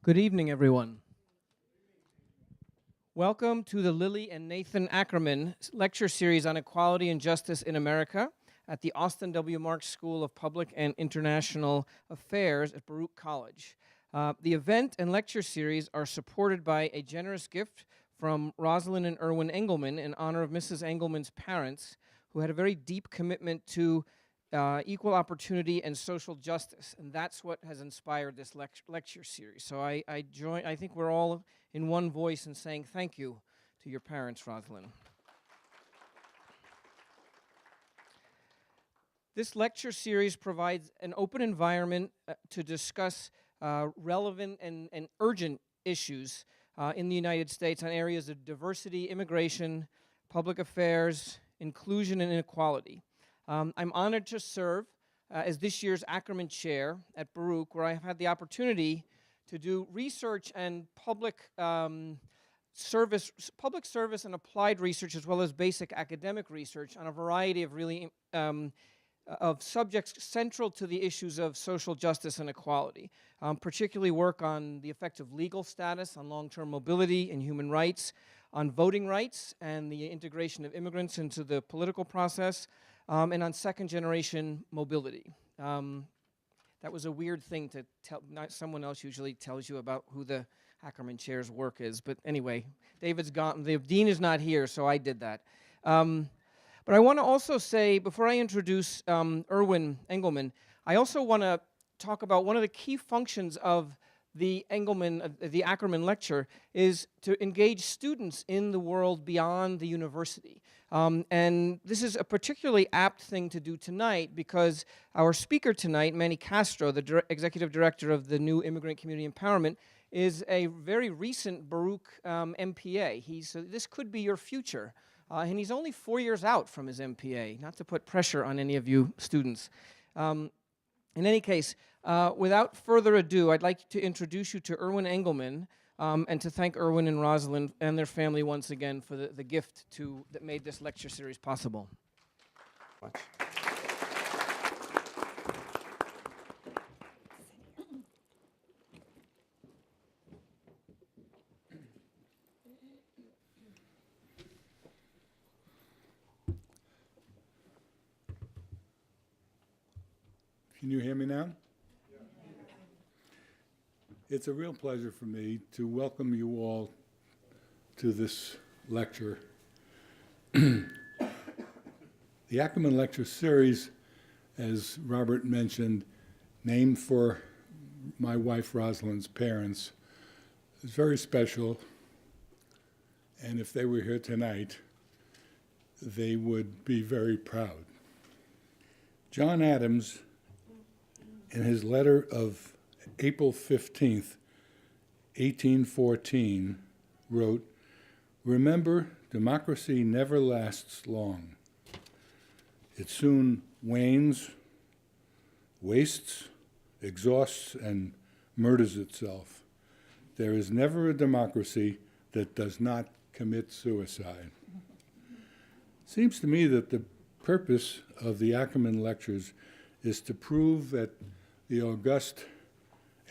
Good evening, everyone. Welcome to the Lily and Nathan Ackerman lecture series on equality and justice in America at the Austin W. Marxe School of Public and International Affairs at Baruch College. The event and lecture series are supported by a generous gift from Rosalind and Erwin Engelman in honor of Mrs. Engelman's parents, who had a very deep commitment to equal opportunity and social justice, and that's what has inspired this lecture series. So I think we're all in one voice in saying thank you to your parents, Rosalind. This lecture series provides an open environment to discuss relevant and urgent issues in the United States on areas of diversity, immigration, public affairs, inclusion, and inequality. I'm honored to serve as this year's Ackerman Chair at Baruch, where I have had the opportunity to do research and public service and applied research, as well as basic academic research on a variety of really of subjects central to the issues of social justice and equality, particularly work on the effect of legal status, on long-term mobility and human rights, on voting rights and the integration of immigrants into the political process, and on second-generation mobility. That was a weird thing to tell. Not someone else usually tells you about who the Ackerman Chair's work is. But anyway, David's gone. The dean is not here, so I did that. But I want to also say, before I introduce Erwin Engelman, I also want to talk about one of the key functions of the Ackerman lecture is to engage students in the world beyond the university. And this is a particularly apt thing to do tonight because our speaker tonight, Manny Castro, the executive director of the new Immigrant Community Empowerment, is a very recent Baruch MPA. So this could be your future. And he's only 4 years out from his MPA, not to put pressure on any of you students. In any case, without further ado, I'd like to introduce you to Erwin Engelman and to thank Erwin and Rosalind and their family once again for the gift that made this lecture series possible. Can you hear me now? It's a real pleasure for me to welcome you all to this lecture. The Ackerman Lecture Series, as Robert mentioned, named for my wife Rosalind's parents, is very special, and if they were here tonight, they would be very proud. John Adams, in his letter of April 15th, 1814, wrote, "Remember, democracy never lasts long. It soon wanes, wastes, exhausts, and murders itself. There is never a democracy that does not commit suicide." Seems to me that the purpose of the Ackerman Lectures is to prove that the august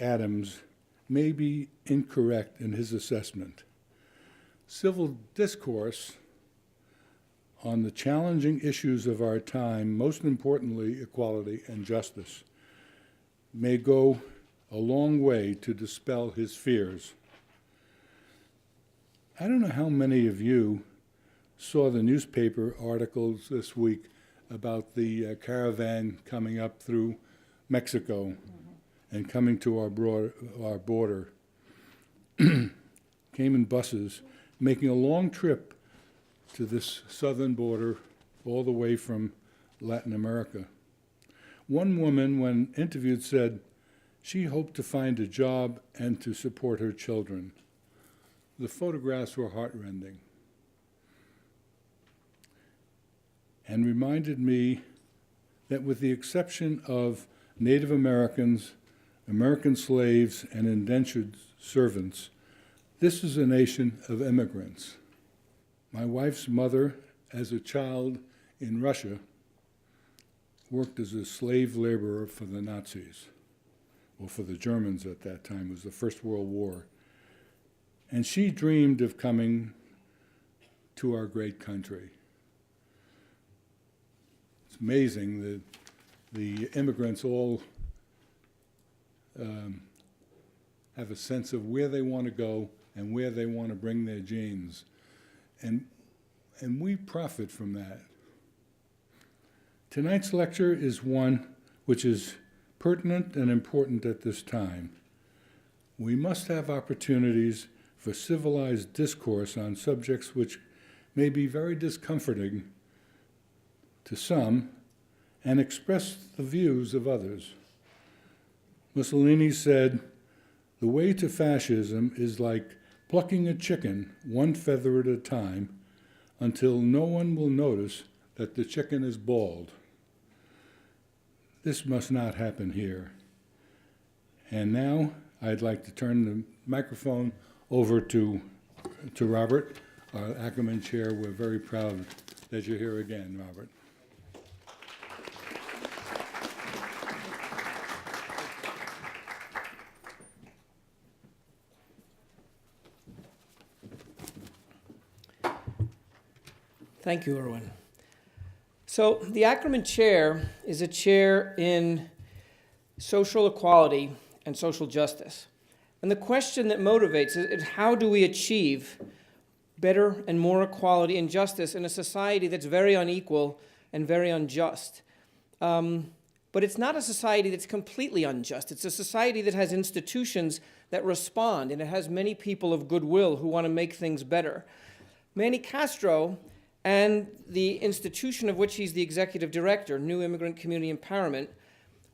Adams may be incorrect in his assessment. Civil discourse on the challenging issues of our time, most importantly equality and justice, may go a long way to dispel his fears. I don't know how many of you saw the newspaper articles this week about the caravan coming up through Mexico and coming to our border. Came in buses, making a long trip to this southern border all the way from Latin America. One woman, when interviewed, said she hoped to find a job and to support her children. The photographs were heartrending and reminded me that with the exception of Native Americans, American slaves, and indentured servants, this is a nation of immigrants. My wife's mother, as a child in Russia, worked as a slave laborer for the Nazis. well, for the Germans at that time, it was the First World War. And she dreamed of coming to our great country. It's amazing that the immigrants all have a sense of where they want to go and where they want to bring their genes. And we profit from that. Tonight's lecture is one which is pertinent and important at this time. We must have opportunities for civilized discourse on subjects which may be very discomforting to some and express the views of others. Mussolini said, "The way to fascism is like plucking a chicken one feather at a time until no one will notice that the chicken is bald." This must not happen here. And now I'd like to turn the microphone over to Robert, our Ackerman Chair. We're very proud that you're here again, Robert. Thank you, Erwin. So the Ackerman Chair is a chair in social equality and social justice. And the question that motivates it is how do we achieve better and more equality and justice in a society that's very unequal and very unjust? But it's not a society that's completely unjust. It's a society that has institutions that respond, and it has many people of goodwill who want to make things better. Manny Castro and the institution of which he's the executive director, New Immigrant Community Empowerment,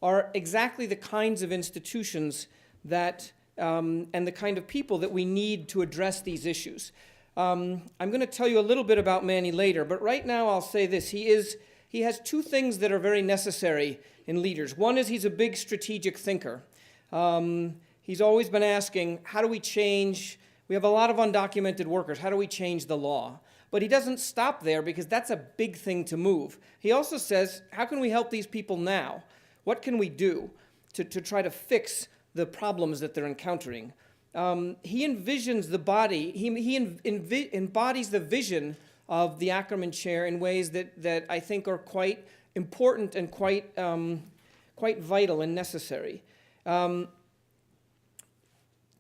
are exactly the kinds of institutions that, and the kind of people that we need to address these issues. I'm going to tell you a little bit about Manny later, but right now I'll say this. He has two things that are very necessary in leaders. One is he's a big strategic thinker. He's always been asking, how do we change? We have a lot of undocumented workers. How do we change the law? But he doesn't stop there because that's a big thing to move. He also says, how can we help these people now? What can we do to try to fix the problems that they're encountering? He envisions the body, he embodies the vision of the Ackerman Chair in ways that I think are quite important and quite vital and necessary.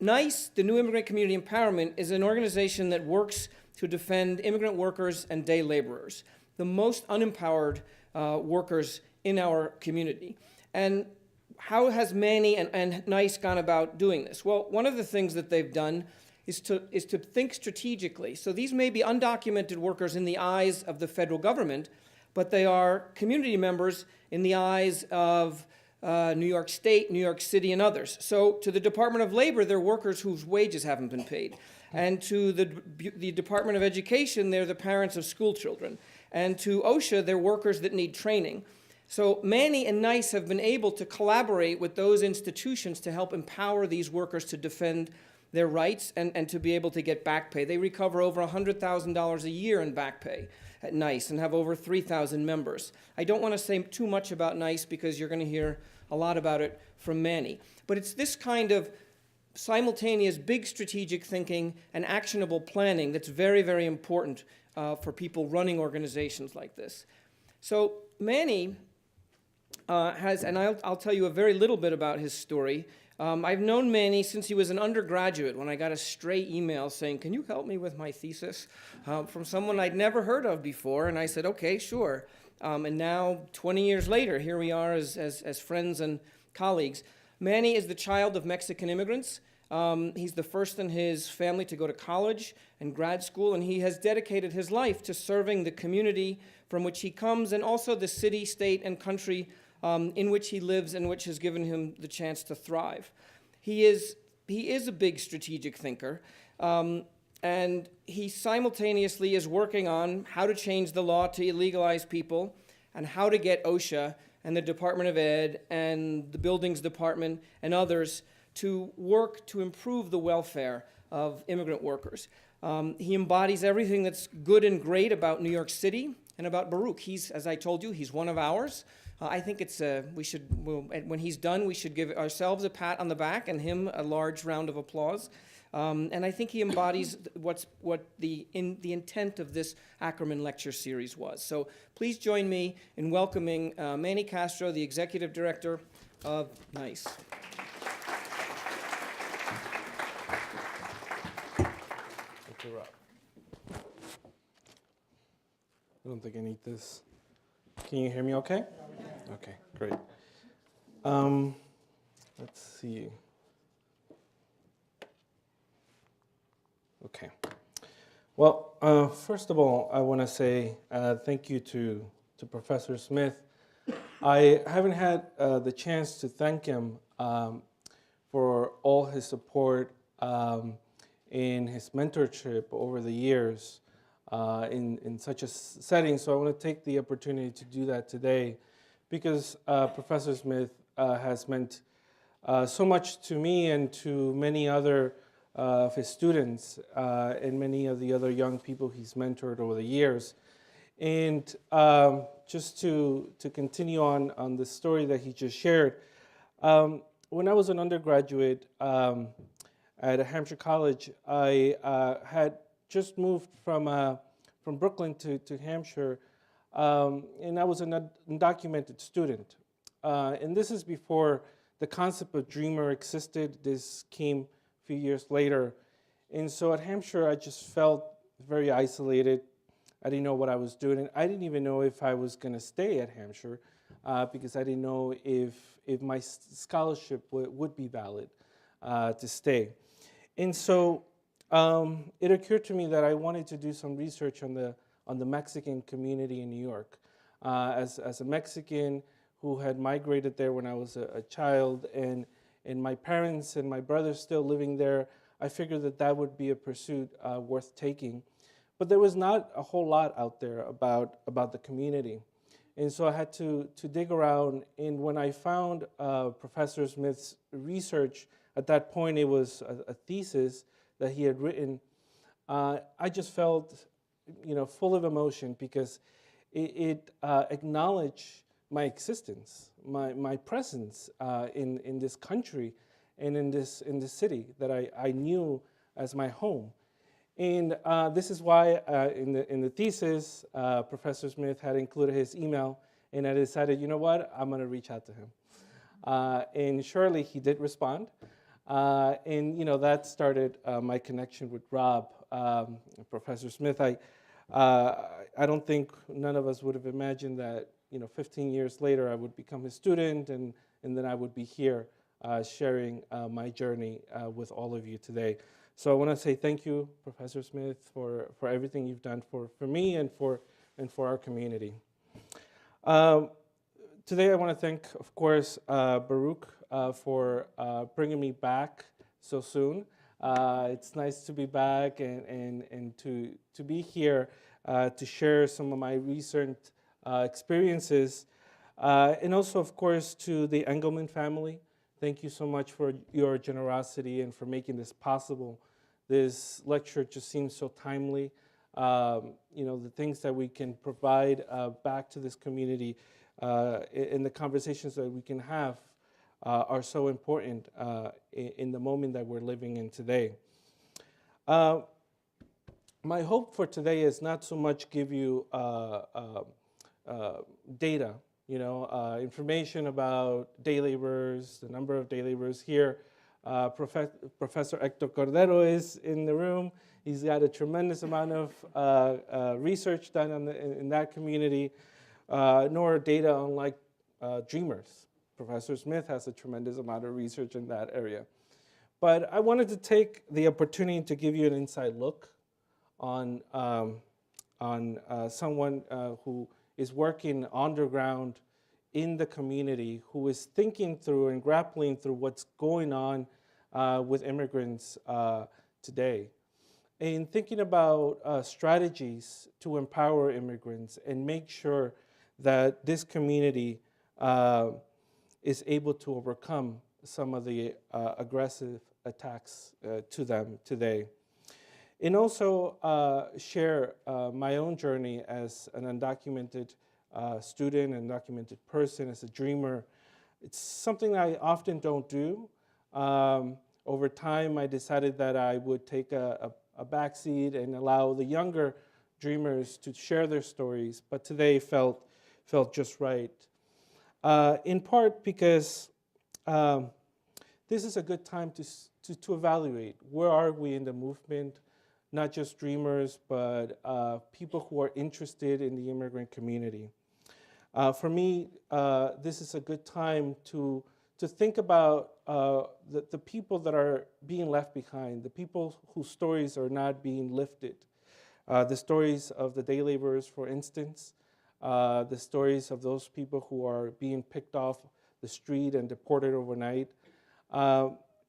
NICE, the New Immigrant Community Empowerment, is an organization that works to defend immigrant workers and day laborers, the most unempowered workers in our community. And how has Manny and NICE gone about doing this? Well, one of the things that they've done is to think strategically. So these may be undocumented workers in the eyes of the federal government, but they are community members in the eyes of New York State, New York City, and others. So to the Department of Labor, they're workers whose wages haven't been paid. And to the Department of Education, they're the parents of school children. And to OSHA, they're workers that need training. So Manny and NICE have been able to collaborate with those institutions to help empower these workers to defend their rights and to be able to get back pay. They recover over $100,000 a year in back pay at NICE and have over 3,000 members. I don't want to say too much about NICE because you're going to hear a lot about it from Manny. But it's this kind of simultaneous big strategic thinking and actionable planning that's very, very important for people running organizations like this. So Manny and I'll tell you a very little bit about his story. I've known Manny since he was an undergraduate when I got a stray email saying, "Can you help me with my thesis?" From someone I'd never heard of before, and I said, "Okay, sure." And now, 20 years later, here we are as friends and colleagues. Manny is the child of Mexican immigrants. He's the first in his family to go to college and grad school, and he has dedicated his life to serving the community from which he comes and also the city, state, and country in which he lives and which has given him the chance to thrive. He is a big strategic thinker, and he simultaneously is working on how to change the law to illegalize people and how to get OSHA and the Department of Ed and the Buildings Department and others to work to improve the welfare of immigrant workers. He embodies everything that's good and great about New York City, and about Baruch. He's, as I told you, he's one of ours. I think it's when he's done, we should give ourselves a pat on the back and him a large round of applause. And I think he embodies what the intent of this Ackerman Lecture Series was. So please join me in welcoming Manny Castro, the Executive Director of NICE. Thank you, Rob. I don't think I need this. Can you hear me okay? Okay, great. Let's see. Okay. Well, first of all, I want to say thank you to Professor Smith. I haven't had the chance to thank him for all his support in his mentorship over the years in such a setting. So I want to take the opportunity to do that today because Professor Smith has meant so much to me and to many other of his students and many of the other young people he's mentored over the years. And just to continue on the story that he just shared, when I was an undergraduate at Hampshire College, I had just moved from Brooklyn to Hampshire, and I was an undocumented student. And this is before the concept of dreamer existed. This came a few years later. And so at Hampshire, I just felt very isolated. I didn't know what I was doing. And I didn't even know if I was going to stay at Hampshire because I didn't know if my scholarship would be valid to stay. And so it occurred to me that I wanted to do some research on the Mexican community in New York. As a Mexican who had migrated there when I was a child, and my parents and my brothers still living there, I figured that would be a pursuit worth taking. But there was not a whole lot out there about the community. And so I had to dig around, and when I found Professor Smith's research, at that point it was a thesis that he had written, I just felt full of emotion because it acknowledged my existence, my presence in this country and in this city that I knew as my home. And this is why in the thesis, Professor Smith had included his email, and I decided, you know what, I'm going to reach out to him. And surely he did respond. And that started my connection with Rob, Professor Smith. I don't think none of us would have imagined that 15 years later I would become his student, and then I would be here sharing my journey with all of you today. So I want to say thank you, Professor Smith, for everything you've done for me and for our community. Today I want to thank, of course, Baruch for bringing me back so soon. It's nice to be back and to be here to share some of my recent experiences. And also, of course, to the Engelman family. Thank you so much for your generosity and for making this possible. This lecture just seems so timely. The things that we can provide back to this community in the conversations that we can have are so important in the moment that we're living in today. My hope for today is not so much give you data, information about day laborers, the number of day laborers here. Professor Hector Cordero is in the room. He's got a tremendous amount of research done in that community, nor data unlike dreamers. Professor Smith has a tremendous amount of research in that area. But I wanted to take the opportunity to give you an inside look on someone who is working underground in the community, who is thinking through and grappling through what's going on with immigrants today. And thinking about strategies to empower immigrants and make sure that this community is able to overcome some of the aggressive attacks to them today. and also share my own journey as an undocumented student, an undocumented person, as a dreamer. It's something I often don't do. Over time, I decided that I would take a backseat and allow the younger dreamers to share their stories, but today felt just right. In part because this is a good time to evaluate where are we in the movement, not just dreamers, but people who are interested in the immigrant community. For me, this is a good time to think about the people that are being left behind, the people whose stories are not being lifted. The stories of the day laborers, for instance, the stories of those people who are being picked off the street and deported overnight.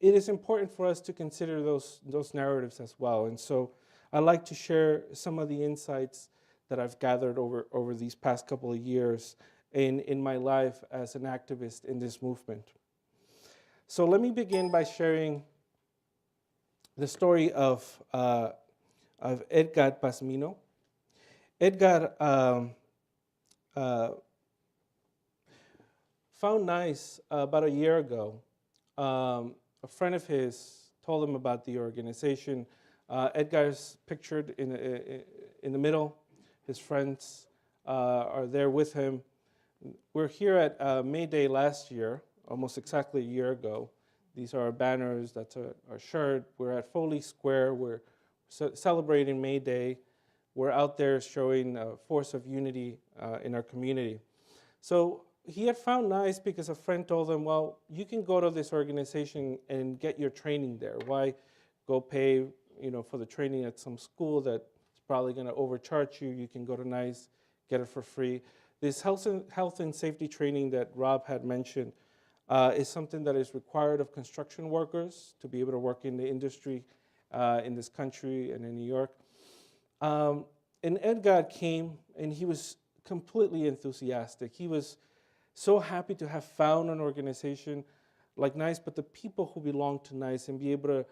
It is important for us to consider those narratives as well. And so I'd like to share some of the insights that I've gathered over these past couple of years in my life as an activist in this movement. So let me begin by sharing the story of Edgar Pasmino. Edgar found nice about a year ago. A friend of his told him about the organization. Edgar's pictured in the middle. His friends are there with him. We're here at May Day last year, almost exactly a year ago. These are our banners, that's our shirt. We're at Foley Square, we're celebrating May Day. We're out there showing a force of unity in our community. So he had found nice because a friend told him, well, you can go to this organization and get your training there. Why go pay for the training at some school that's probably going to overcharge you? You can go to NICE, get it for free. This health and safety training that Rob had mentioned is something that is required of construction workers to be able to work in the industry in this country and in New York. And Edgar came, and he was completely enthusiastic. He was so happy to have found an organization like NICE, but the people who belong to NICE and be able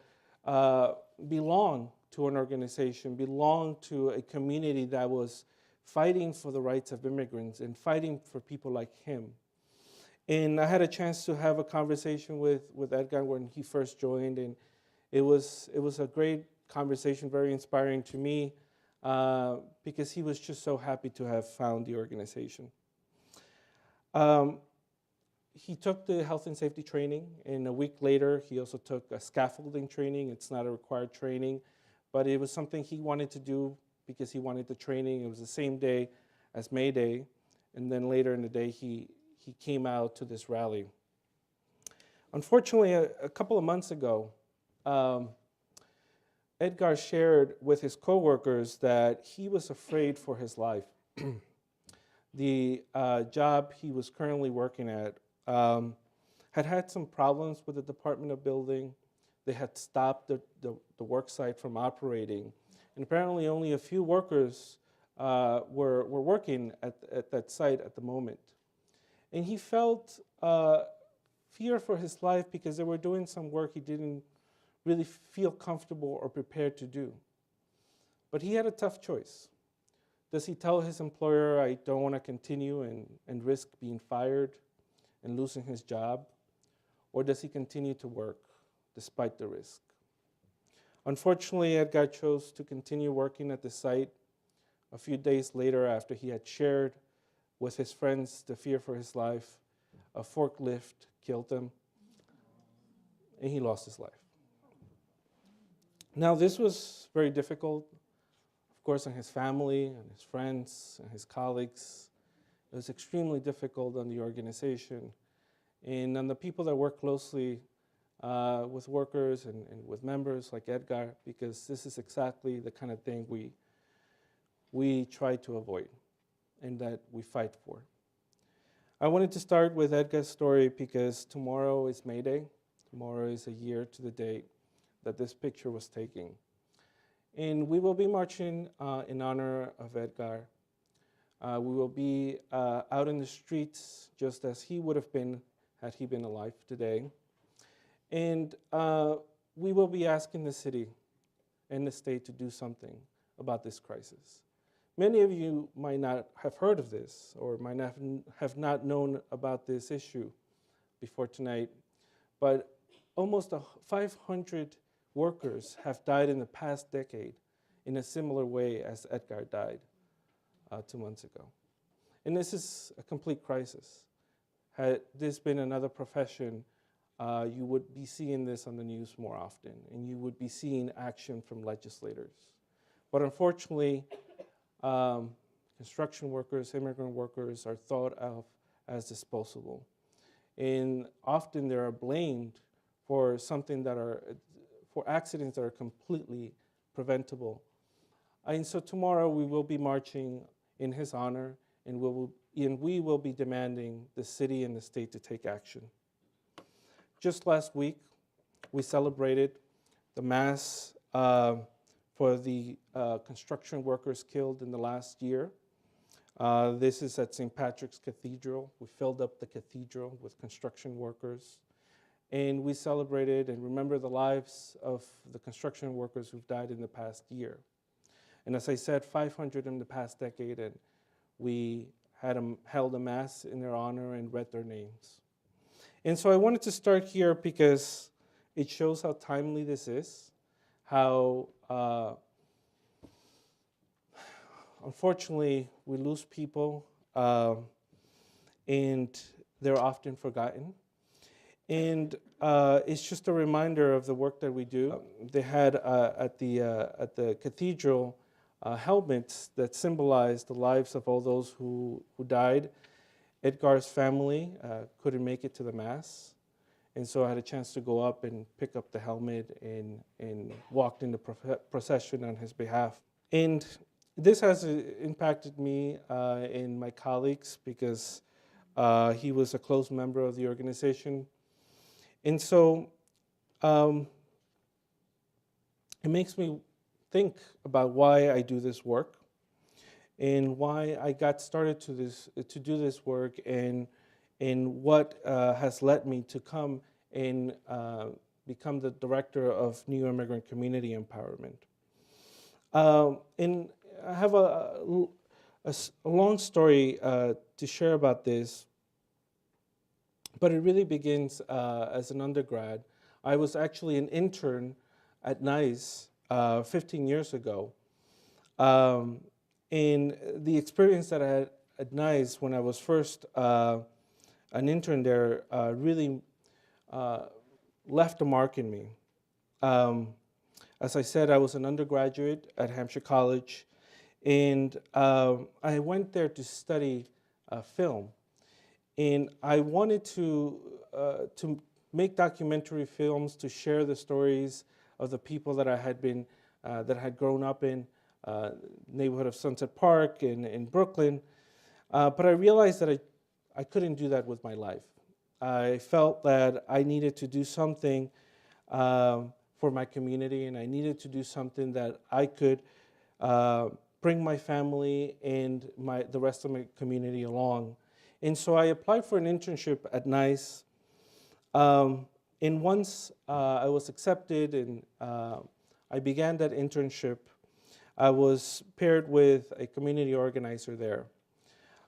to belong to an organization, belong to a community that was fighting for the rights of immigrants and fighting for people like him. And I had a chance to have a conversation with Edgar when he first joined, and it was a great conversation, very inspiring to me, because he was just so happy to have found the organization. He took the health and safety training, and a week later he also took a scaffolding training. It's not a required training, but it was something he wanted to do because he wanted the training. It was the same day as May Day, and then later in the day he came out to this rally. Unfortunately, a couple of months ago, Edgar shared with his coworkers that he was afraid for his life. The job he was currently working at had some problems with the Department of Building. They had stopped the work site from operating. And apparently only a few workers were working at that site at the moment. And he felt fear for his life because they were doing some work he didn't really feel comfortable or prepared to do. But he had a tough choice. Does he tell his employer, I don't want to continue and risk being fired and losing his job? Or does he continue to work despite the risk? Unfortunately, Edgar chose to continue working at the site. A few days later, after he had shared with his friends the fear for his life, a forklift killed him, and he lost his life. Now, this was very difficult, of course, on his family and his friends and his colleagues. It was extremely difficult on the organization and on the people that work closely with workers and with members like Edgar, because this is exactly the kind of thing we try to avoid and that we fight for. I wanted to start with Edgar's story because tomorrow is May Day. Tomorrow is a year to the date that this picture was taken. And we will be marching in honor of Edgar. We will be out in the streets just as he would have been had he been alive today. And we will be asking the city and the state to do something about this crisis. Many of you might not have heard of this or might not have not known about this issue before tonight, but almost 500 workers have died in the past decade in a similar way as Edgar died 2 months ago. And this is a complete crisis. Had this been another profession, you would be seeing this on the news more often, and you would be seeing action from legislators. But unfortunately, construction workers, immigrant workers are thought of as disposable. And often they are blamed for for accidents that are completely preventable. And so tomorrow we will be marching in his honor, and we will be demanding the city and the state to take action. Just last week, we celebrated the Mass for the construction workers killed in the last year. This is at St. Patrick's Cathedral. We filled up the cathedral with construction workers. And we celebrated and remember the lives of the construction workers who've died in the past year. And as I said, 500 in the past decade, and we held a Mass in their honor and read their names. And so I wanted to start here because it shows how timely this is, how unfortunately we lose people and they're often forgotten. And it's just a reminder of the work that we do. They had at the cathedral helmets that symbolized the lives of all those who died. Edgar's family couldn't make it to the Mass, and so I had a chance to go up and pick up the helmet and walked in the procession on his behalf. And this has impacted me and my colleagues because he was a close member of the organization. And so it makes me think about why I do this work and why I got started to do this work and what has led me to come and become the director of New Immigrant Community Empowerment. And I have a long story to share about this, but it really begins as an undergrad. I was actually an intern at NICE 15 years ago. And the experience that I had at NICE when I was first an intern there really left a mark in me. As I said, I was an undergraduate at Hampshire College, and I went there to study film. And I wanted to make documentary films to share the stories of the people that I had been, that had grown up in neighborhood of Sunset Park in Brooklyn. But I realized that I couldn't do that with my life. I felt that I needed to do something for my community, and I needed to do something that I could bring my family and the rest of my community along. And so I applied for an internship at NICE. And once I was accepted and I began that internship, I was paired with a community organizer there.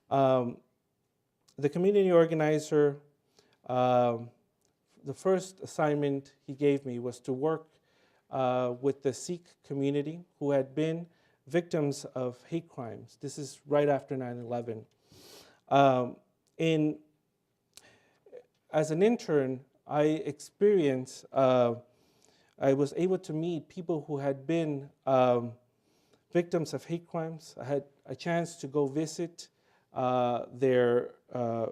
The community organizer, the first assignment he gave me was to work with the Sikh community who had been victims of hate crimes. This is right after 9/11. And as an intern, I experienced, I was able to meet people who had been victims of hate crimes. I had a chance to go visit their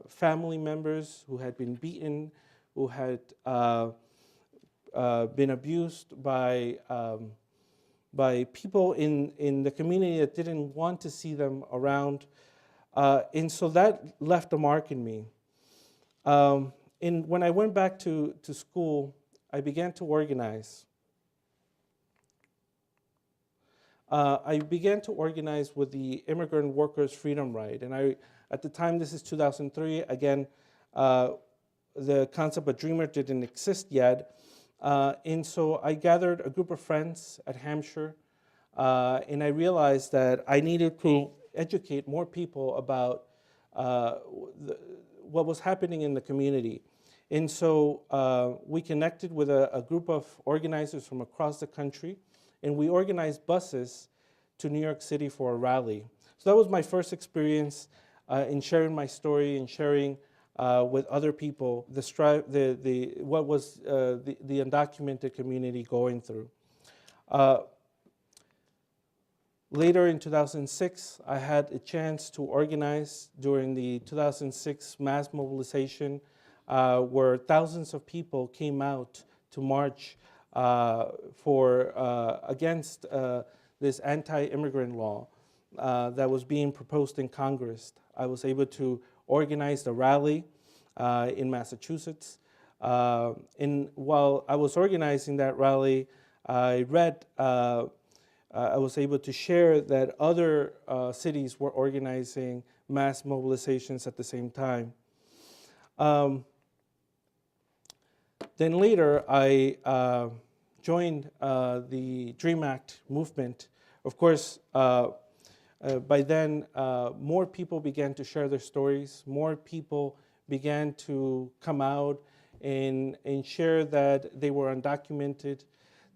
family members who had been beaten, who had been abused by people in the community that didn't want to see them around. And so that left a mark in me. And when I went back to school, I began to organize. I began to organize with the Immigrant Workers Freedom Ride. And at the time, this is 2003, again, the concept of Dreamer didn't exist yet. And so I gathered a group of friends at Hampshire, and I realized that I needed to educate more people about what was happening in the community. And so we connected with a group of organizers from across the country, and we organized buses to New York City for a rally. So that was my first experience in sharing my story and sharing with other people what was the undocumented community going through. Later in 2006, I had a chance to organize during the 2006 mass mobilization where thousands of people came out to march against this anti-immigrant law that was being proposed in Congress. I was able to organize the rally in Massachusetts. And while I was organizing that rally, I was able to share that other cities were organizing mass mobilizations at the same time. Then later, I joined the DREAM Act movement. Of course, by then, more people began to share their stories. More people began to come out and share that they were undocumented,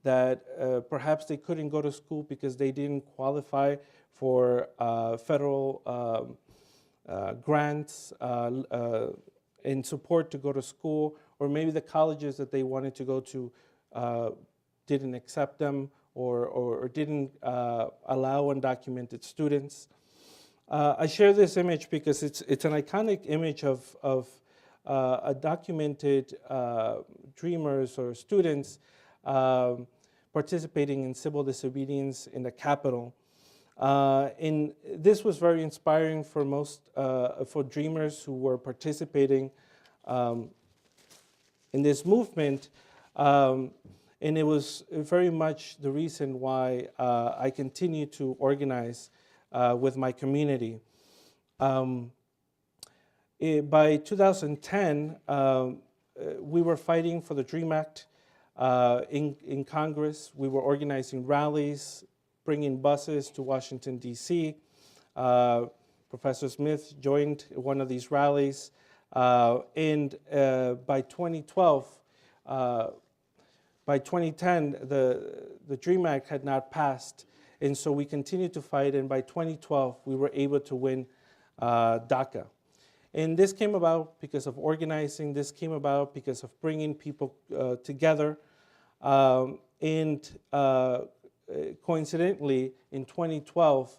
that perhaps they couldn't go to school because they didn't qualify for federal grants and support to go to school, or maybe the colleges that they wanted to go to didn't accept them or didn't allow undocumented students. I share this image because it's an iconic image of documented dreamers or students participating in civil disobedience in the Capitol. And this was very inspiring for for dreamers who were participating in this movement. And it was very much the reason why I continue to organize with my community. By 2010, we were fighting for the DREAM Act in Congress. We were organizing rallies, bringing buses to Washington, D.C. Professor Smith joined one of these rallies. And by 2012, by 2010, the DREAM Act had not passed, and so we continued to fight, and by 2012, we were able to win DACA. And this came about because of organizing, this came about because of bringing people together, and coincidentally, in 2012,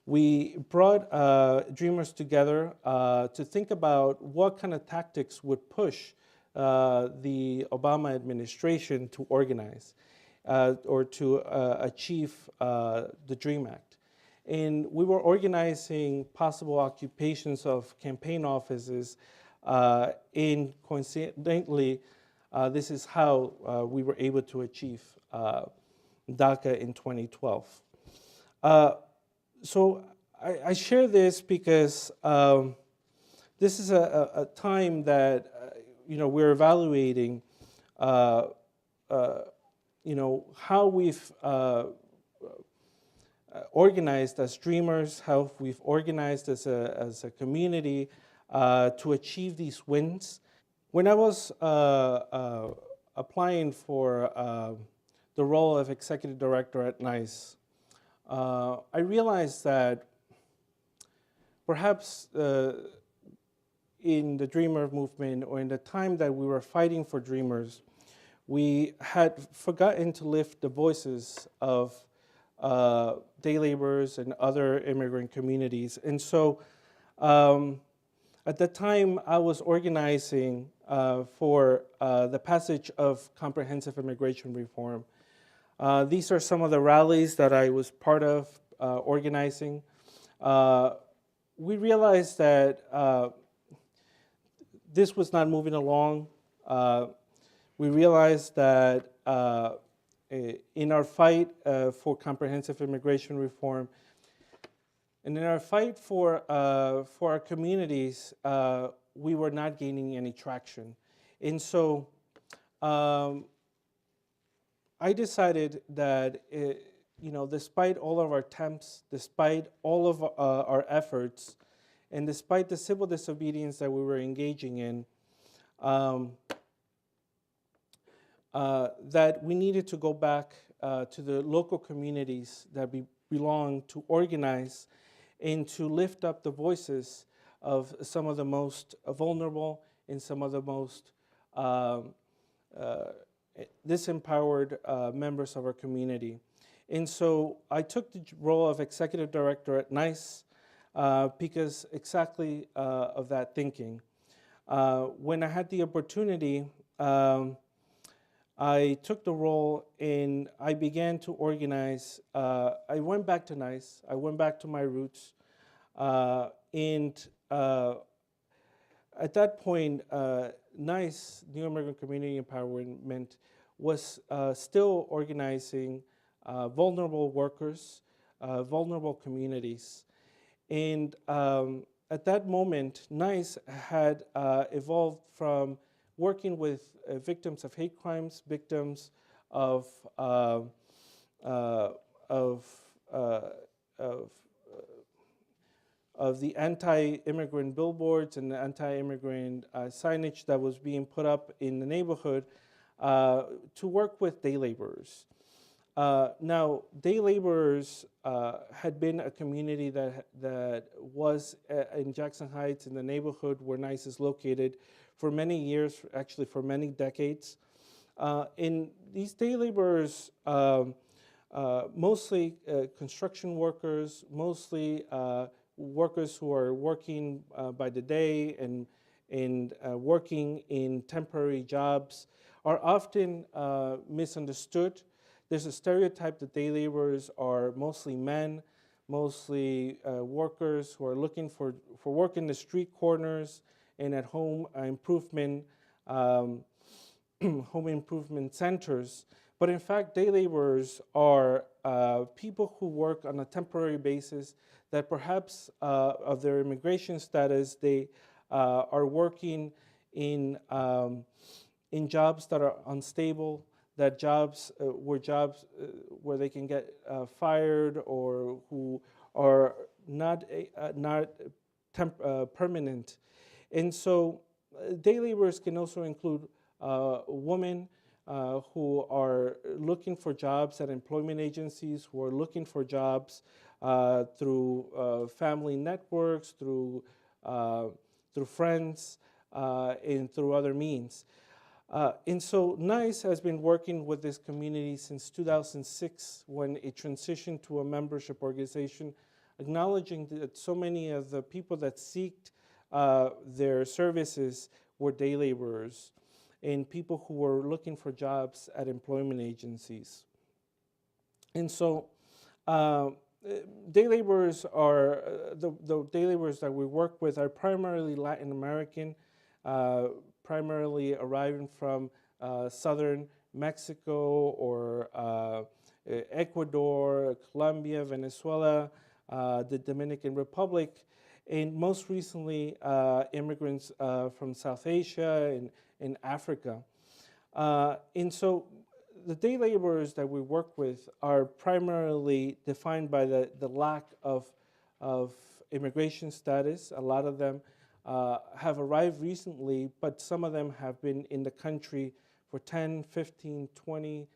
we brought dreamers together to think about what kind of tactics would push the Obama administration to organize or to achieve the DREAM Act. And we were organizing possible occupations of campaign offices, and coincidentally, this is how we were able to achieve DACA in 2012. So I share this because this is a time that we're evaluating how we've organized as dreamers, how we've organized as a community to achieve these wins. When I was applying for the role of executive director at NICE, I realized that perhaps in the Dreamer movement, or in the time that we were fighting for dreamers, we had forgotten to lift the voices of day laborers and other immigrant communities. And so at the time, I was organizing for the passage of comprehensive immigration reform. These are some of the rallies that I was part of organizing. We realized that this was not moving along. We realized that in our fight for comprehensive immigration reform, and in our fight for our communities, we were not gaining any traction. And so um, I decided that, despite all of our attempts, despite all of our efforts, and despite the civil disobedience that we were engaging in, um, that we needed to go back to the local communities that we belong to, organize and to lift up the voices of some of the most vulnerable and some of the most um, uh, disempowered members of our community. And so I took the role of executive director at NICE because exactly of that thinking. When I had the opportunity, I took the role and I began to organize. I went back to NICE, I went back to my roots, and at that point, NICE, New American Community Empowerment, was still organizing vulnerable workers, vulnerable communities. And at that moment, NICE had evolved from working with victims of hate crimes, victims of uh, uh, of, uh, of of the anti-immigrant billboards and the anti-immigrant signage that was being put up in the neighborhood to work with day laborers. Now, day laborers had been a community that was in Jackson Heights, in the neighborhood where NICE is located, for many years, actually for many decades. And these day laborers, mostly construction workers, mostly workers who are working by the day and working in temporary jobs, are often misunderstood. There's a stereotype that day laborers are mostly men, mostly workers who are looking for work in the street corners and at home improvement home improvement centers. But in fact, day laborers are people who work on a temporary basis that perhaps of their immigration status, they are working in jobs that are unstable, that jobs where they can get fired, or who are not permanent. And so day laborers can also include women who are looking for jobs at employment agencies, who are looking for jobs through family networks, through friends, and through other means. And so NICE has been working with this community since 2006, when it transitioned to a membership organization, acknowledging that so many of the people that seeked their services were day laborers and people who were looking for jobs at employment agencies. And so day laborers are, the day laborers that we work with are primarily Latin American, primarily arriving from southern Mexico or Ecuador, Colombia, Venezuela, the Dominican Republic, and most recently immigrants from South Asia and Africa. And so the day laborers that we work with are primarily defined by the lack of immigration status. A lot of them have arrived recently, but some of them have been in the country for 10, 15, 20,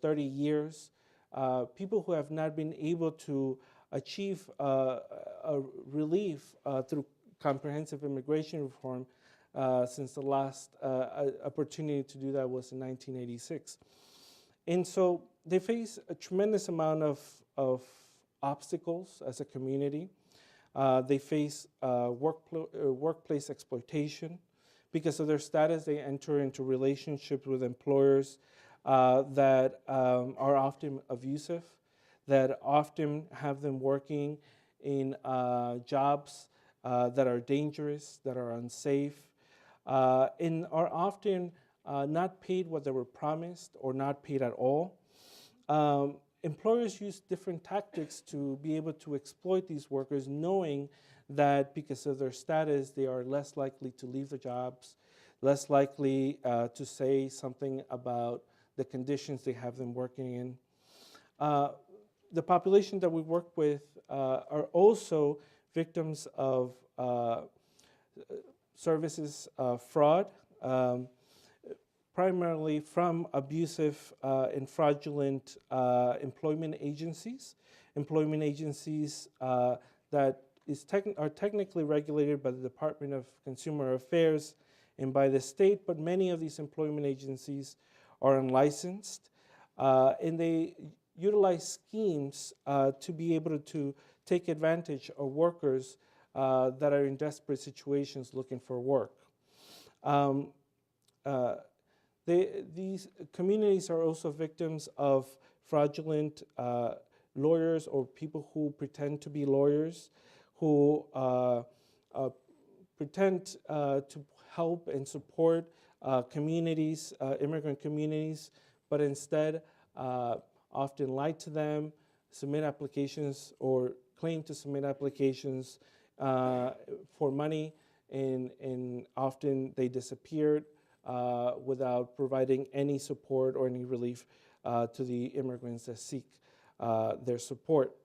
30 years. People who have not been able to achieve a relief through comprehensive immigration reform since the last opportunity to do that was in 1986. And so they face a tremendous amount of obstacles as a community. They face workplace exploitation. Because of their status, they enter into relationships with employers that are often abusive, that often have them working in jobs that are dangerous, that are unsafe, and are often not paid what they were promised or not paid at all. Employers use different tactics to be able to exploit these workers, knowing that because of their status, they are less likely to leave the jobs. less likely to say something about the conditions they have them working in. The population that we work with are also victims of services fraud, primarily from abusive and fraudulent employment agencies that are technically regulated by the Department of Consumer Affairs and by the state, but many of these employment agencies are unlicensed, and they utilize schemes to be able to take advantage of workers that are in desperate situations looking for work. These communities are also victims of fraudulent lawyers or people who pretend to be lawyers, who pretend to help and support communities, immigrant communities, but instead often lie to them, submit applications or claim to submit applications for money, and often they disappeared without providing any support or any relief to the immigrants that seek their support.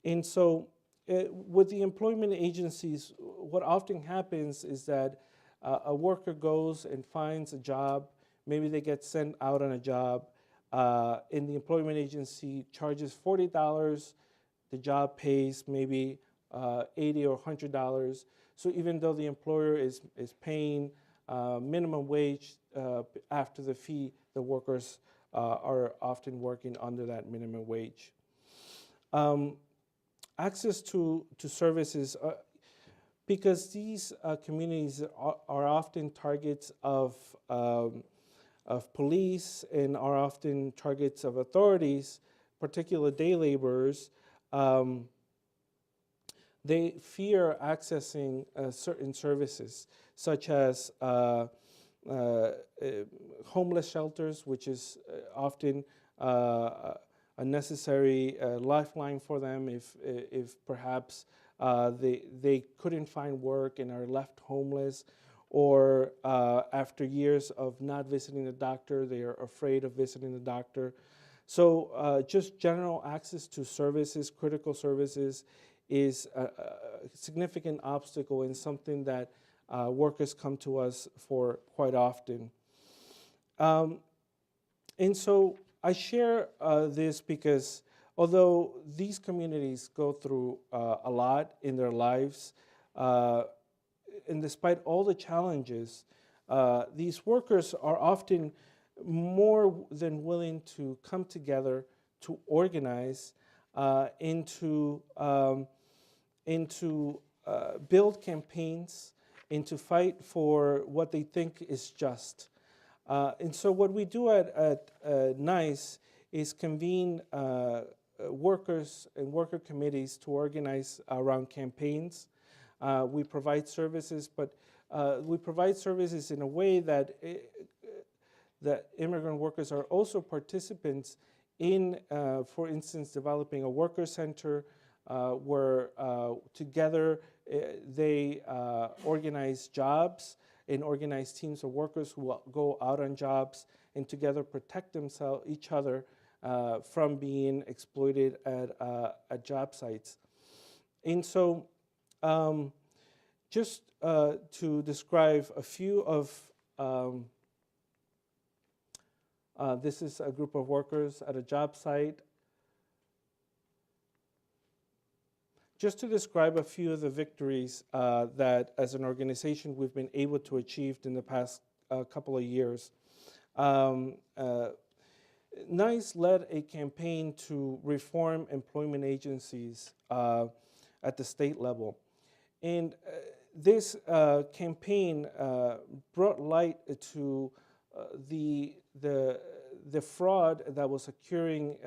And so with the employment agencies, what often happens is that a worker goes and finds a job, maybe they get sent out on a job, and the employment agency charges $40, the job pays maybe $80 or $100. So even though the employer is paying minimum wage after the fee, the workers are often working under that minimum wage. Access to services, because these communities are often targets of police and are often targets of authorities, particularly day laborers. They fear accessing certain services, such as homeless shelters, which is often a necessary lifeline for them if perhaps they couldn't find work and are left homeless, or after years of not visiting the doctor, they are afraid of visiting the doctor. So just general access to services, critical services, is a significant obstacle and something that workers come to us for quite often. And so I share this because although these communities go through a lot in their lives, and despite all the challenges, these workers are often more than willing to come together to organize and to build campaigns and to fight for what they think is just. And so what we do at NICE is convene workers and worker committees to organize around campaigns. We provide services, but we provide services in a way that that immigrant workers are also participants in, for instance, developing a worker center where together they organize jobs and organize teams of workers who go out on jobs and together protect each other from being exploited at job sites. And so just to describe a few of, this is a group of workers at a job site. Just to describe a few of the victories that as an organization we've been able to achieve in the past couple of years. NICE led a campaign to reform employment agencies at the state level. And this campaign brought light to the fraud that was occurring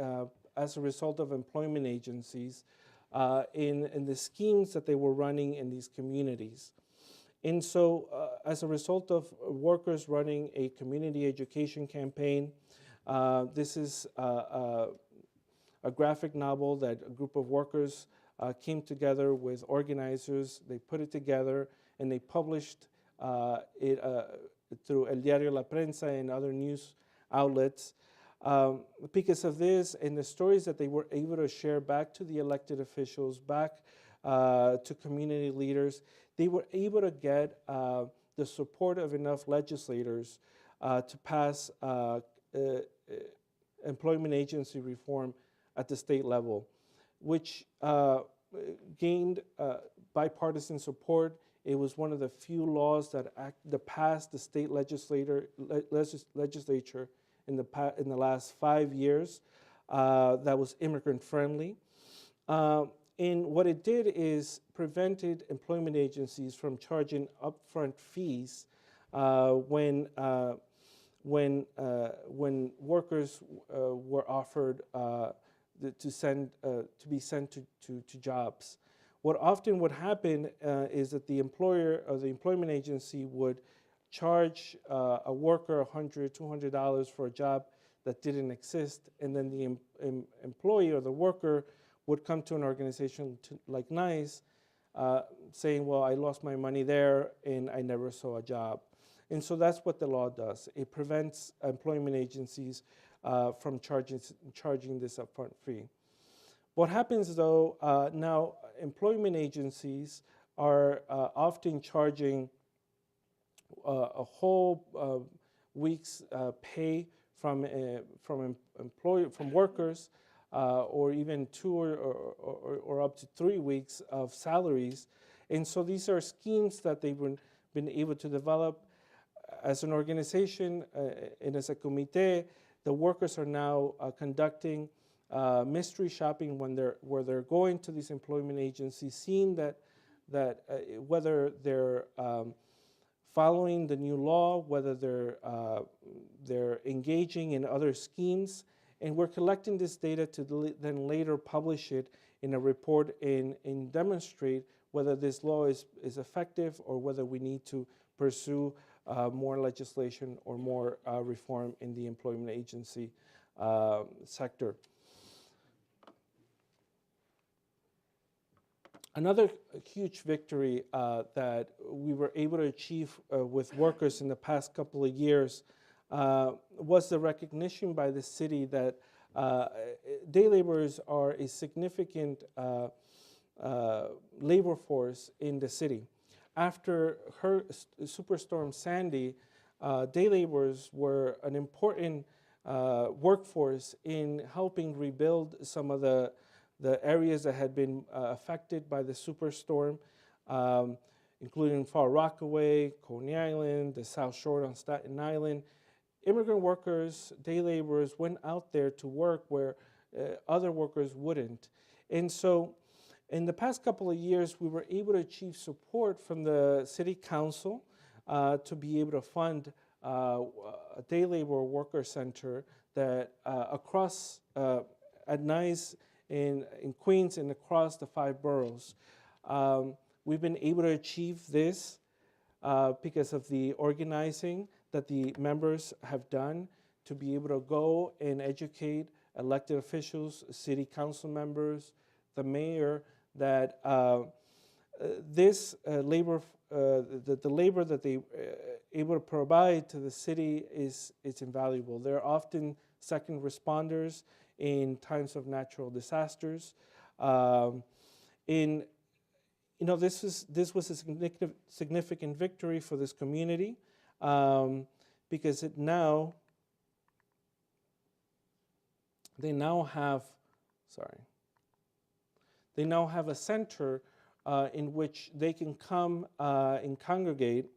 as a result of employment agencies in the schemes that they were running in these communities. And so as a result of workers running a community education campaign, this is a graphic novel that a group of workers came together with organizers. They put it together and they published it through El Diario La Prensa and other news outlets. Because of this and the stories that they were able to share back to the elected officials, back to community leaders, they were able to get the support of enough legislators to pass employment agency reform at the state level, which gained bipartisan support. It was one of the few laws that passed the state legislature in the last 5 years that was immigrant friendly. And what it did is prevented employment agencies from charging upfront fees when workers were offered to be sent to jobs. What often would happen is that the employer or the employment agency would charge a worker $100, $200 for a job that didn't exist, and then the employee or the worker would come to an organization like NICE saying, well, I lost my money there and I never saw a job. And so that's what the law does. It prevents employment agencies from charging this upfront fee. What happens though, now employment agencies are often charging a whole week's pay from workers, or even 2 or up to 3 weeks of salaries. And so these are schemes that they've been able to develop as an organization and as a comité. The workers are now conducting mystery shopping where they're going to these employment agencies, seeing that whether they're following the new law, whether they're engaging in other schemes, and we're collecting this data to then later publish it in a report and demonstrate whether this law is effective or whether we need to pursue more legislation or more reform in the employment agency sector. Another huge victory that we were able to achieve with workers in the past couple of years was the recognition by the city that day laborers are a significant labor force in the city. After Superstorm Sandy, day laborers were an important workforce in helping rebuild some of the areas that had been affected by the superstorm, including Far Rockaway, Coney Island, the South Shore on Staten Island. Immigrant workers, day laborers went out there to work where other workers wouldn't. And so in the past couple of years, we were able to achieve support from the city council to be able to fund a day labor worker center that across at NICE in Queens and across the 5 boroughs. We've been able to achieve this because of the organizing that the members have done to be able to go and educate elected officials, city council members, the mayor, that this labor, the labor that they able to provide to the city is invaluable. They're often second responders in times of natural disasters. This was a significant victory for this community because they now have a center in which they can come and congregate.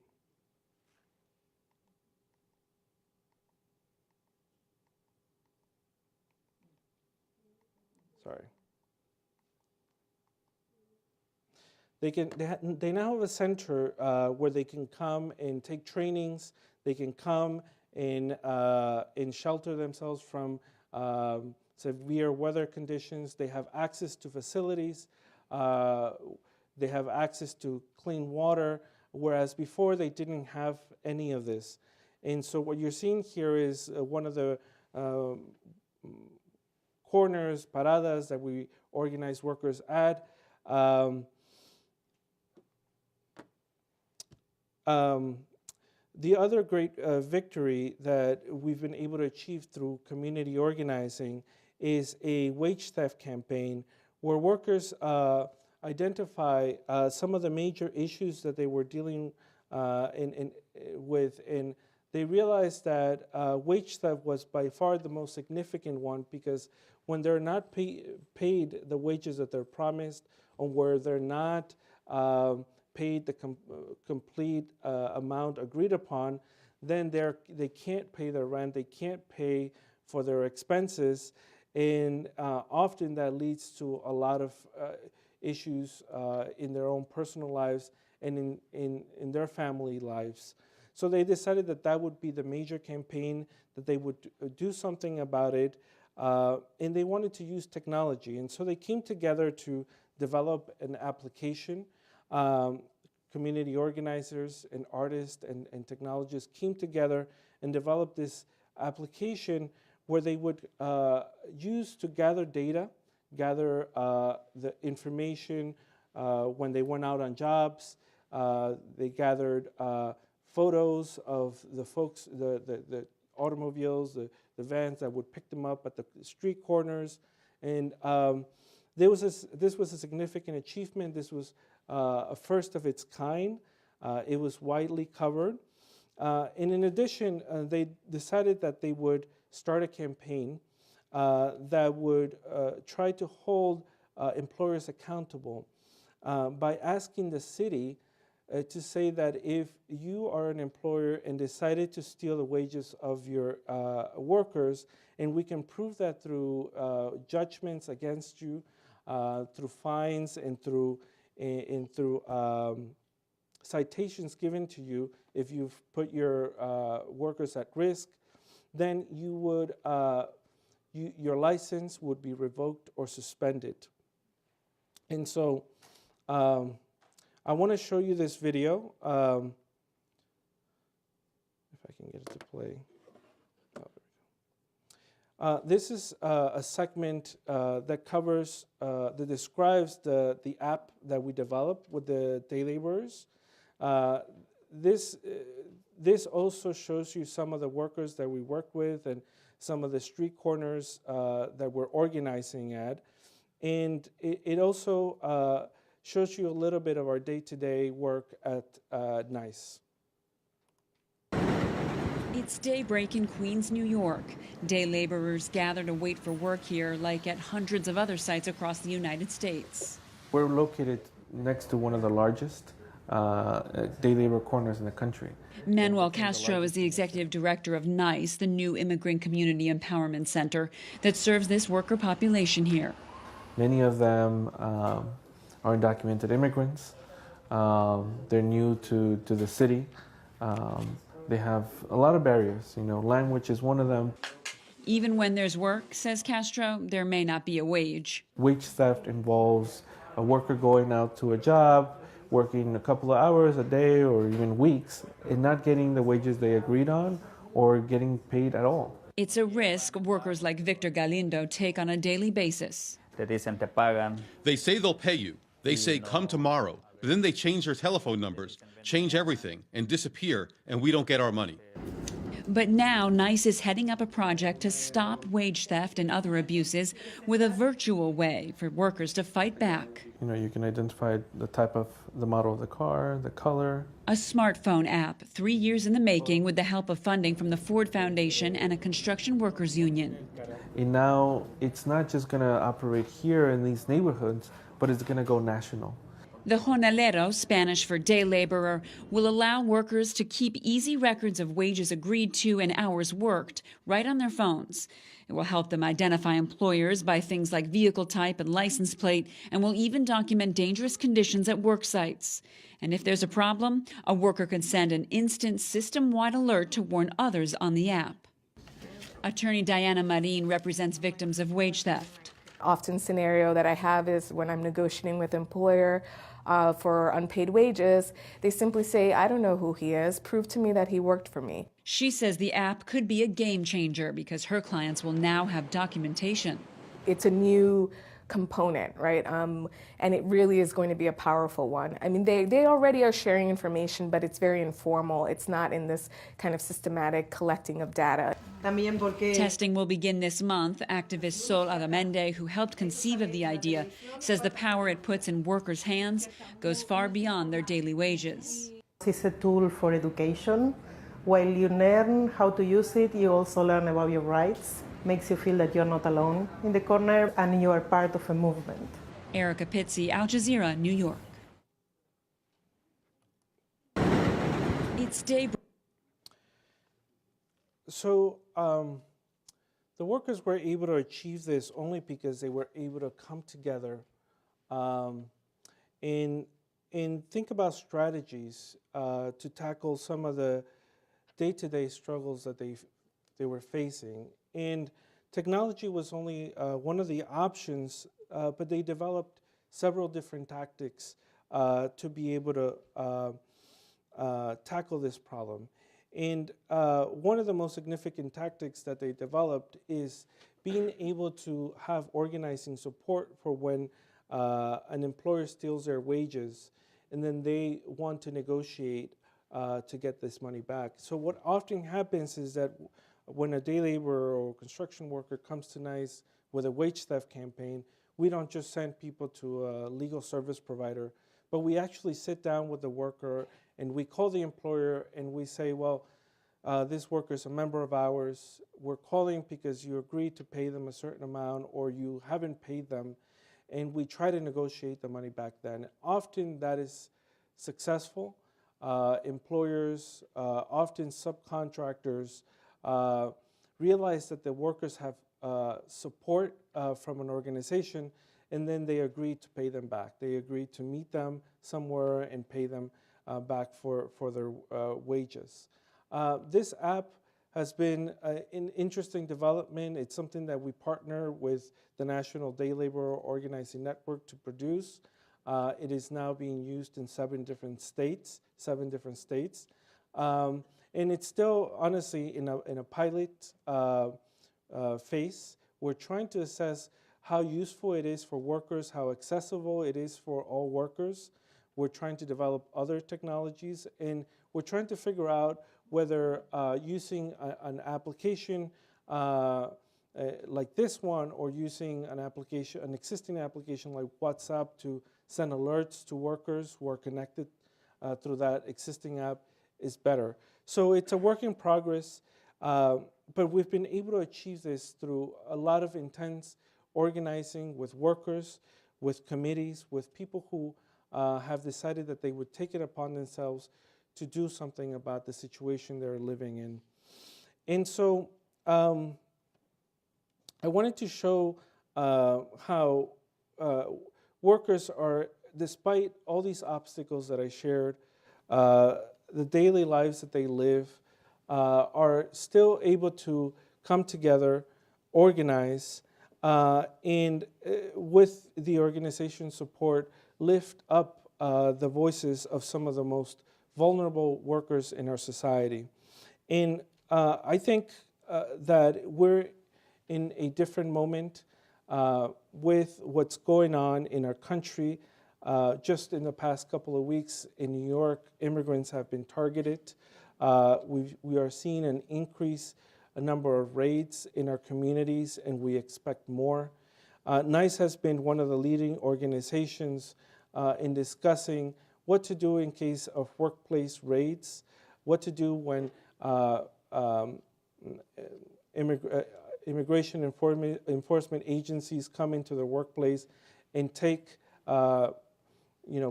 They now have a center where they can come and take trainings. They can come and shelter themselves from severe weather conditions. They have access to facilities. They have access to clean water, whereas before they didn't have any of this. And so what you're seeing here is one of the corners, paradas, that we organize workers at. The other great victory that we've been able to achieve through community organizing is a wage theft campaign where workers identify some of the major issues that they were dealing with, and they realized that wage theft was by far the most significant one, because when they're not paid the wages that they're promised, or where they're not paid the complete amount agreed upon, then they can't pay their rent, they can't pay for their expenses, and often that leads to a lot of issues in their own personal lives and in their family lives. So they decided that that would be the major campaign, that they would do something about it, and they wanted to use technology. And so they came together to develop an application. Community organizers and artists and technologists came together and developed this application where they would use to gather data, gather the information when they went out on jobs. They gathered photos of the folks, the automobiles, the vans that would pick them up at the street corners. And this was a significant achievement. This was a first of its kind. It was widely covered. And in addition, they decided that they would start a campaign that would try to hold employers accountable by asking the city to say that if you are an employer and decided to steal the wages of your workers, and we can prove that through judgments against you, through fines and through citations given to you, if you've put your workers at risk, then you would your license would be revoked or suspended. And so I want to show you this video. If I can get it to play. Oh, there we go. This is a segment that covers, that describes the app that we developed with the day laborers. This also shows you some of the workers that we work with and some of the street corners that we're organizing at. And it also shows you a little bit of our day-to-day work at NICE. It's daybreak in Queens, New York. Day laborers gather to wait for work here, like at hundreds of other sites across the United States. We're located next to one of the largest day labor corners in the country. Manuel Castro is the executive director of NICE, the new immigrant community empowerment center that serves this worker population here. Many of them are undocumented immigrants. They're new to the city. They have a lot of barriers. You know, language is one of them. Even when there's work, says Castro, there may not be a wage. Wage theft involves a worker going out to a job, working a couple of hours a day or even weeks, and not getting the wages they agreed on or getting paid at all. It's a risk workers like Victor Galindo take on a daily basis. They say they'll pay you. They say come tomorrow. But then they change their telephone numbers, change everything, and disappear, and we don't get our money. But now NICE is heading up a project to stop wage theft and other abuses with a virtual way for workers to fight back. You know, you can identify the model of the car, the color. A smartphone app, 3 years in the making with the help of funding from the Ford Foundation and a construction workers union. And now it's not just going to operate here in these neighborhoods, but it's going to go national. The jornalero, Spanish for day laborer, will allow workers to keep easy records of wages agreed to and hours worked right on their phones. It will help them identify employers by things like vehicle type and license plate, and will even document dangerous conditions at work sites. And if there's a problem, a worker can send an instant system-wide alert to warn others on the app. Attorney Diana Marin represents victims of wage theft. Often scenario that I have is when I'm negotiating with employer for unpaid wages, they simply say, I don't know who he is, prove to me that he worked for me. She says the app could be a game changer because her clients will now have documentation. It's a new component, right? And it really is going to be a powerful one. I mean, they already are sharing information, but it's very informal. It's not in this kind of systematic collecting of data. Testing will begin this month. Activist Sol Agamende, who helped conceive of the idea, says the power it puts in workers' hands goes far beyond their daily wages. It's a tool for education. While you learn how to use it, you also learn about your rights. Makes you feel that you're not alone in the corner and you are part of a movement. Erica Pizzi, Al Jazeera, New York. It's daybreak. So the workers were able to achieve this only because they were able to come together and think about strategies to tackle some of the day-to-day struggles that they were facing. And technology was only one of the options, but they developed several different tactics to be able to tackle this problem. And one of the most significant tactics that they developed is being able to have organizing support for when an employer steals their wages and then they want to negotiate to get this money back. So what often happens is that when a day laborer or construction worker comes to NICE with a wage theft campaign, we don't just send people to a legal service provider, but we actually sit down with the worker and we call the employer and we say, well, this worker is a member of ours. We're calling because you agreed to pay them a certain amount or you haven't paid them. And we try to negotiate the money back then. Often that is successful. Employers, often subcontractors, realize that the workers have support from an organization, and then they agree to pay them back. They agree to meet them somewhere and pay them back for their wages. This app has been an interesting development. It's something that we partner with the National Day Laborer Organizing Network to produce. It is now being used in 7 different states. And it's still, honestly, in a pilot phase. We're trying to assess how useful it is for workers, how accessible it is for all workers. We're trying to develop other technologies, and we're trying to figure out whether using an application like this one or using an existing application like WhatsApp to send alerts to workers who are connected through that existing app is better. So it's a work in progress, but we've been able to achieve this through a lot of intense organizing with workers, with committees, with people who have decided that they would take it upon themselves to do something about the situation they're living in. And so I wanted to show how workers are, despite all these obstacles that I shared, the daily lives that they live, are still able to come together, organize, and with the organization support, lift up the voices of some of the most vulnerable workers in our society. And I think that we're in a different moment with what's going on in our country. Just in the past couple of weeks in New York, immigrants have been targeted. We are seeing an increase, a number of raids in our communities, and we expect more. NICE has been one of the leading organizations in discussing what to do in case of workplace raids, what to do when immigration enforcement agencies come into the workplace and take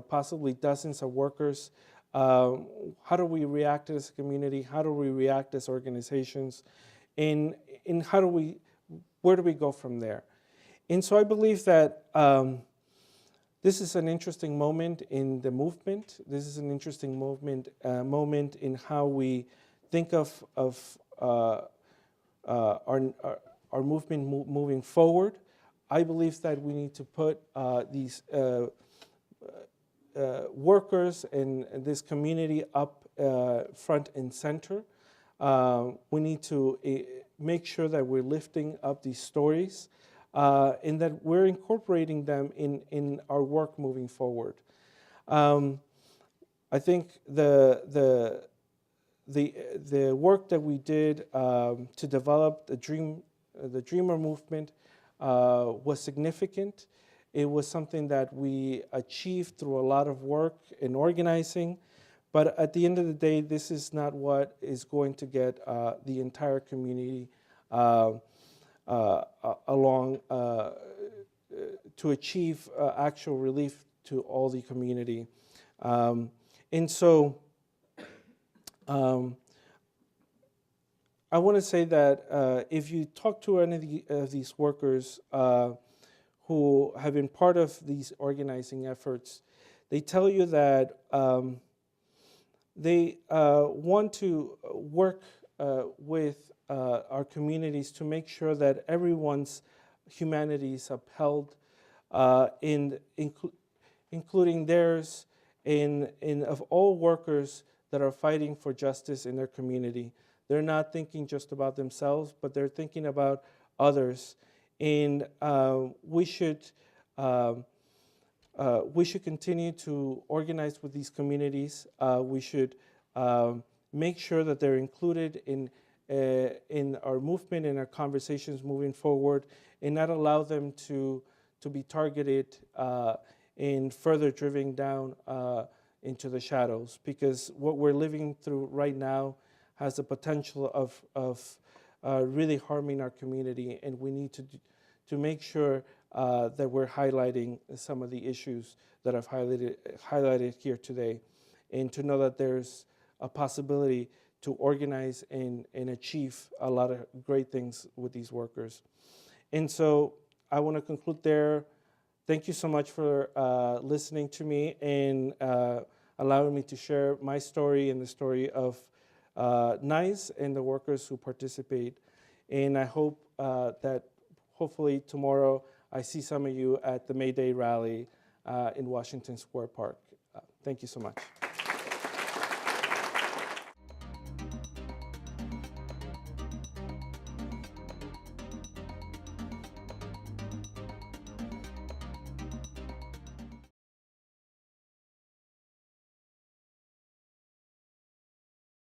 possibly dozens of workers. How do we react as a community? How do we react as organizations? And where do we go from there? And so I believe that this is an interesting moment in the movement. This is an interesting moment in how we think of our movement moving forward. I believe that we need to put these workers and this community up front and center. We need to make sure that we're lifting up these stories. in that we're incorporating them in our work moving forward. I think the work that we did to develop the Dreamer movement was significant. It was something that we achieved through a lot of work in organizing, but at the end of the day, this is not what is going to get the entire community along to achieve actual relief to all the community. And so I want to say that if you talk to any of these workers who have been part of these organizing efforts, they tell you that they want to work with our communities to make sure that everyone's humanity is upheld, including theirs, of all workers that are fighting for justice in their community. They're not thinking just about themselves, but they're thinking about others. And we should continue to organize with these communities. We should make sure that they're included in our movement, in our conversations moving forward, and not allow them to be targeted and further driven down into the shadows. Because what we're living through right now has the potential of really harming our community, and we need to make sure that we're highlighting some of the issues that I've highlighted here today, and to know that there's a possibility to organize and achieve a lot of great things with these workers. And so I want to conclude there. Thank you so much for listening to me and allowing me to share my story and the story of NICE and the workers who participate. And I hope that hopefully tomorrow I see some of you at the May Day rally in Washington Square Park. Thank you so much.